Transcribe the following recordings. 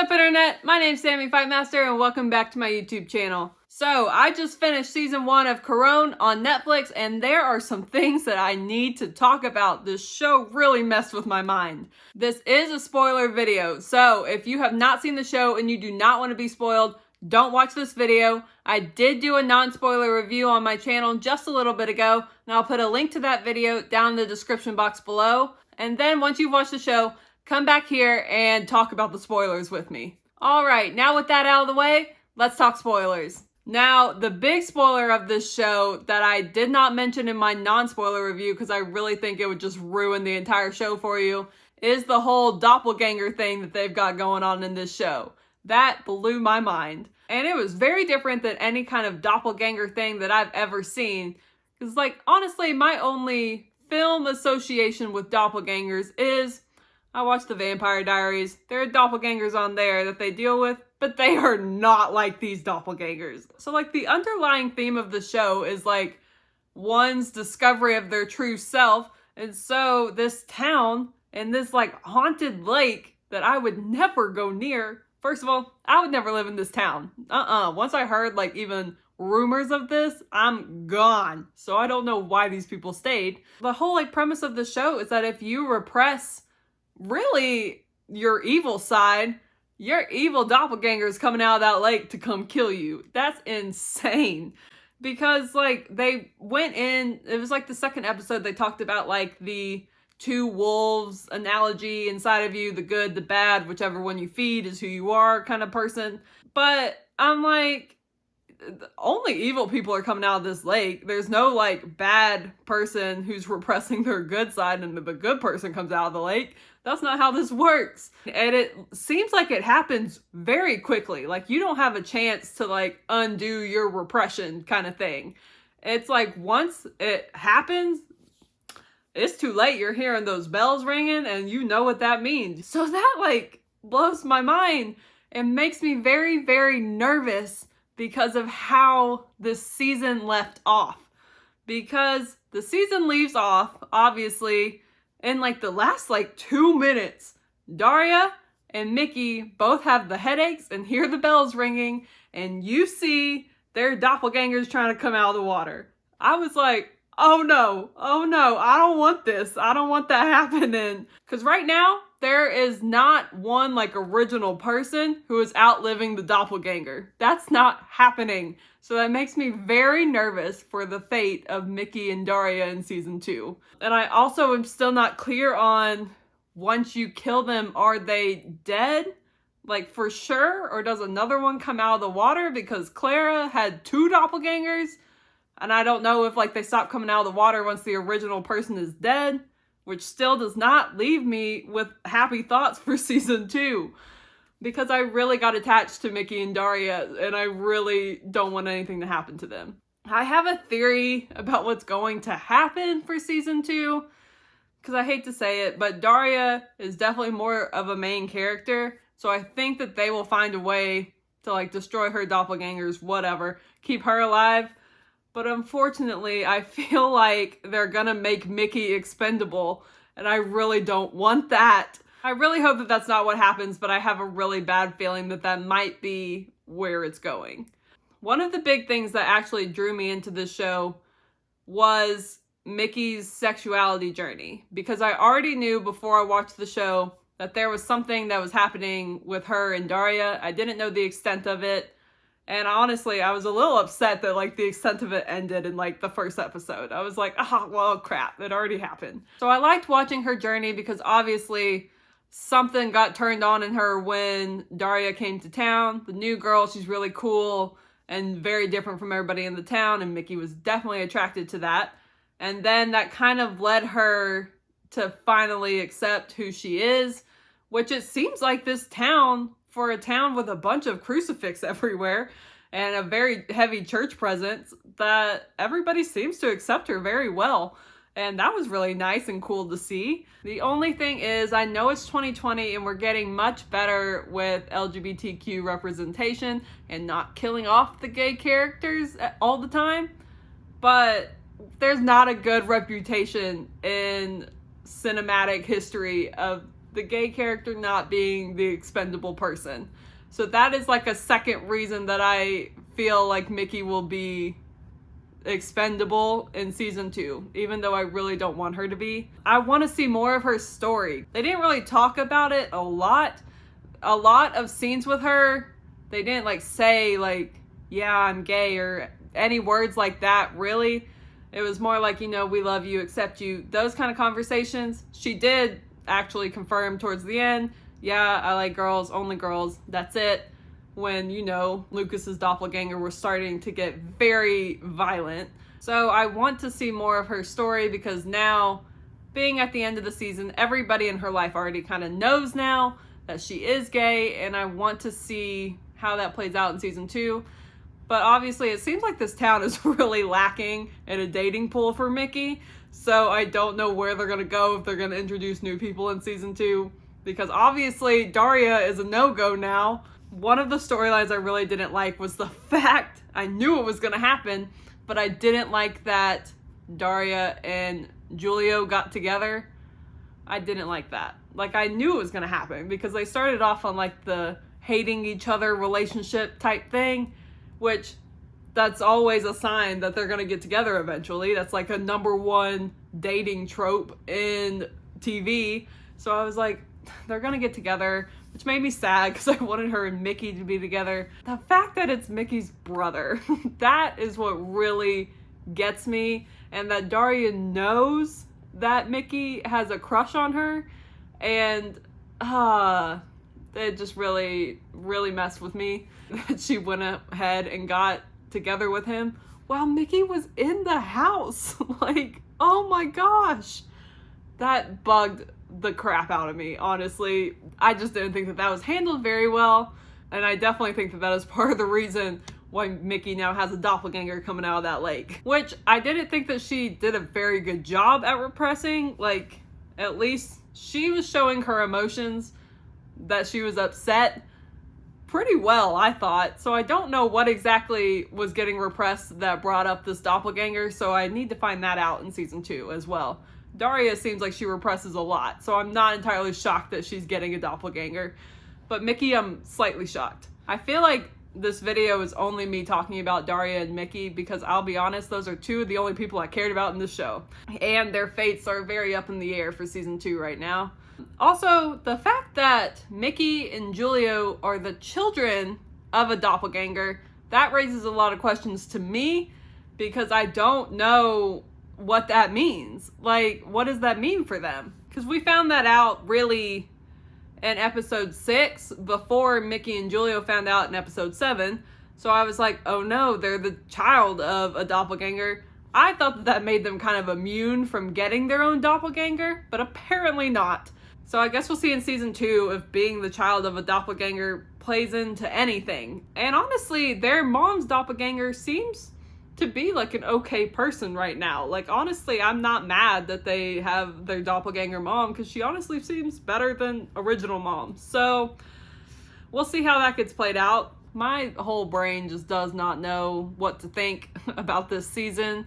up, internet? My name's Sammy Fightmaster and welcome back to my YouTube channel. So, I just finished season 1 of Curon on Netflix and there are some things that I need to talk about. This show really messed with my mind. This is a spoiler video, so if you have not seen the show and you do not want to be spoiled, don't watch this video. I did do a non-spoiler review on my channel just a little bit ago, and I'll put a link to that video down in the description box below. And then once you've watched the show, come back here and talk about the spoilers with me. Alright, now with that out of the way, let's talk spoilers. Now, the big spoiler of this show that I did not mention in my non-spoiler review because I really think it would just ruin the entire show for you is the whole doppelganger thing that they've got going on in this show. That blew my mind. And it was very different than any kind of doppelganger thing that I've ever seen. Because, like, honestly, my only film association with doppelgangers is I watched The Vampire Diaries. There are doppelgangers on there that they deal with, but they are not like these doppelgangers. So, like, the underlying theme of the show is, like, one's discovery of their true self. And so this town and this, like, haunted lake that I would never go near. First of all, I would never live in this town. Once I heard, like, even rumors of this, I'm gone. So I don't know why these people stayed. The whole, like, premise of the show is that if you repress really your evil side, your evil doppelganger is coming out of that lake to come kill you. That's insane. Because, like, they went in, it was like the second episode, they talked about, like, the two wolves analogy inside of you, the good, the bad, whichever one you feed is who you are kind of person. But I'm like, only evil people are coming out of this lake. There's no, like, bad person who's repressing their good side and the good person comes out of the lake. That's not how this works. And it seems like it happens very quickly. Like, you don't have a chance to, like, undo your repression kind of thing. It's like, once it happens, it's too late. You're hearing those bells ringing and you know what that means. So that, like, blows my mind and makes me very, very nervous because of how this season left off. Because the season leaves off, obviously, in, like, the last, like, 2 minutes. Daria and Mickey both have the headaches and hear the bells ringing, and you see their doppelgangers trying to come out of the water. I was like, oh no, I don't want this. I don't want that happening. Because right now, there is not one, like, original person who is outliving the doppelganger. That's not happening. So that makes me very nervous for the fate of Mickey and Daria in season 2. And I also am still not clear on, once you kill them, are they dead? Like, for sure? Or does another one come out of the water? Because Clara had 2 doppelgangers. And I don't know if, like, they stop coming out of the water once the original person is dead. Which still does not leave me with happy thoughts for season 2. Because I really got attached to Mickey and Daria, and I really don't want anything to happen to them. I have a theory about what's going to happen for season 2. Because I hate to say it, but Daria is definitely more of a main character. So I think that they will find a way to, like, destroy her doppelgangers, whatever. Keep her alive. But unfortunately, I feel like they're gonna make Mickey expendable, and I really don't want that. I really hope that that's not what happens, but I have a really bad feeling that that might be where it's going. One of the big things that actually drew me into this show was Mickey's sexuality journey, because I already knew before I watched the show that there was something that was happening with her and Daria. I didn't know the extent of it. And honestly, I was a little upset that, like, the extent of it ended in, like, the first episode. I was like, oh, well, crap, it already happened. So I liked watching her journey because obviously something got turned on in her when Daria came to town. The new girl, she's really cool and very different from everybody in the town, and Mickey was definitely attracted to that. And then that kind of led her to finally accept who she is, which it seems like this town, for a town with a bunch of crucifix everywhere and a very heavy church presence, that everybody seems to accept her very well. And that was really nice and cool to see. The only thing is, I know it's 2020 and we're getting much better with LGBTQ representation and not killing off the gay characters all the time, but there's not a good reputation in cinematic history of the gay character not being the expendable person. So that is like a second reason that I feel like Mickey will be expendable in season 2, even though I really don't want her to be. I want to see more of her story. They didn't really talk about it a lot. A lot of scenes with her, they didn't like say like, yeah, I'm gay or any words like that, really. It was more like, you know, we love you, accept you, those kind of conversations. She did actually confirm towards the end, yeah, I like girls, only girls, that's it. When, you know, Lucas's doppelganger was starting to get very violent. So I want to see more of her story, because now, being at the end of the season, everybody in her life already kind of knows now that she is gay, and I want to see how that plays out in season 2. But obviously it seems like this town is really lacking in a dating pool for Mickey, so I don't know where they're gonna go, if they're gonna introduce new people in season 2, because obviously Daria is a no-go now. One of the storylines I really didn't like was the fact, I knew it was gonna happen, but I didn't like that Daria and Julio got together. I didn't like that. Like, I knew it was gonna happen, because they started off on like the hating each other relationship type thing, which that's always a sign that they're gonna get together eventually. That's like a #1 dating trope in TV. So I was like, they're gonna get together, which made me sad because I wanted her and Mickey to be together. The fact that it's Mickey's brother, that is what really gets me. And that Daria knows that Mickey has a crush on her, and it just really, really messed with me that she went ahead and got together with him while Mickey was in the house. Like, oh my gosh. That bugged the crap out of me, honestly. I just didn't think that that was handled very well, and I definitely think that that is part of the reason why Mickey now has a doppelganger coming out of that lake. Which I didn't think that she did a very good job at repressing. Like, at least she was showing her emotions, that she was upset, pretty well, I thought. So I don't know what exactly was getting repressed that brought up this doppelganger, so I need to find that out in season 2 as well. Daria seems like she represses a lot, so I'm not entirely shocked that she's getting a doppelganger. But Mickey, I'm slightly shocked. I feel like this video is only me talking about Daria and Mickey, because I'll be honest, those are 2 of the only people I cared about in this show. And their fates are very up in the air for season 2 right now. Also, the fact that Mickey and Julio are the children of a doppelganger, that raises a lot of questions to me, because I don't know what that means. Like, what does that mean for them? Because we found that out really in episode 6 before Mickey and Julio found out in episode 7. So I was like, oh no, they're the child of a doppelganger. I thought that that made them kind of immune from getting their own doppelganger, but apparently not. So I guess we'll see in season 2 if being the child of a doppelganger plays into anything. And honestly, their mom's doppelganger seems to be like an okay person right now. Like, honestly, I'm not mad that they have their doppelganger mom, because she honestly seems better than original mom. So we'll see how that gets played out. My whole brain just does not know what to think about this season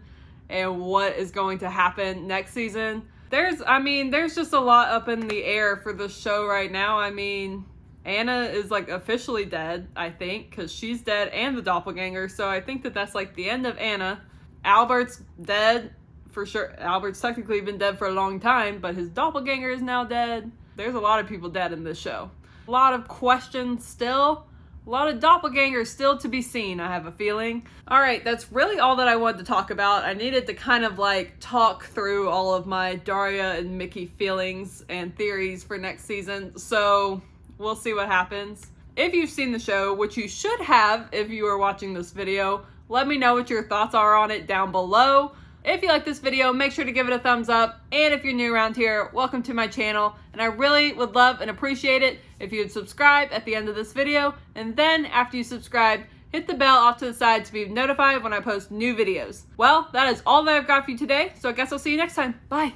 and what is going to happen next season. There's just a lot up in the air for the show right now. I mean, Anna is like officially dead, I think, because she's dead and the doppelganger. So I think that that's like the end of Anna. Albert's dead for sure. Albert's technically been dead for a long time, but his doppelganger is now dead. There's a lot of people dead in this show. A lot of questions still. A lot of doppelgangers still to be seen, I have a feeling. All right, that's really all that I wanted to talk about. I needed to kind of like talk through all of my Daria and Mickey feelings and theories for next season. So we'll see what happens. If you've seen the show, which you should have if you are watching this video, let me know what your thoughts are on it down below. If you like this video, make sure to give it a thumbs up. And if you're new around here, welcome to my channel. And I really would love and appreciate it if you'd subscribe at the end of this video. And then after you subscribe, hit the bell off to the side to be notified when I post new videos. Well, that is all that I've got for you today. So I guess I'll see you next time. Bye.